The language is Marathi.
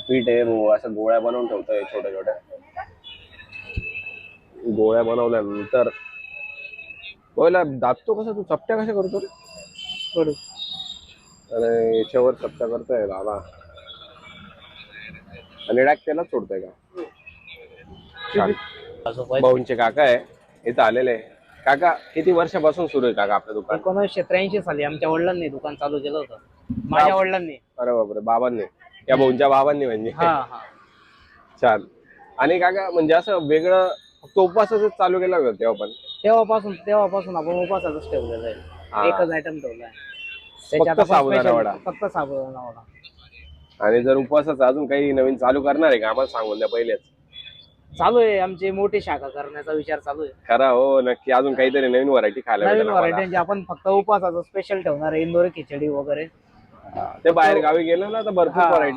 पीठ आहे भाऊ, असं गोळ्या बनवून ठेवतोय छोट्या छोट्या. गोळ्या बनवल्यानंतर पहिला दाबतो कसा तू, चपट्या कशा करतो रे? करू. अरे याच्यावर चपट्या करतोय दादा. आणि डायरेक्ट त्याला सोडतोय का? छान. भाऊंचे काका आहे इथं आलेले. काका किती वर्षापासून सुरू आहे काका आपलं दुकान? 1983 साली आमच्या वडिलांनी दुकान चालू केलं होतं. माझ्या वडिलांनी. अरे बापरे, बाबांनी, या भाऊंच्या बाबांनी म्हणजे. हा हा. छान. आणि काका म्हणजे असं वेगळं फक्त उपवासाच चालू केलं होतं तेव्हा पण? तेव्हापासून आपण उपवासाच ठेवलेलं आहे. एकच आयटम ठेवलाय. फक्त साबुदाणा वडा. फक्त साबुदाणा वडा. आणि जर उपवासाचं अजून काही नवीन चालू करणार आहे का, आम्हाला सांगून द्या पहिलेच. चालू आहे, आमची मोठी शाखा करण्याचा विचार चालू आहे. खरा हो नक्की, अजून काहीतरी नवीन व्हरायटी खायला नवीन भेटेल आम्हाला. व्हरायटी आपण फक्त उपवासाचं स्पेशल ठेवणार आहे. इंदोरी खिचडी वगैरे. ते बाहेर गावी गेलं ना तर भरपूर व्हरायटी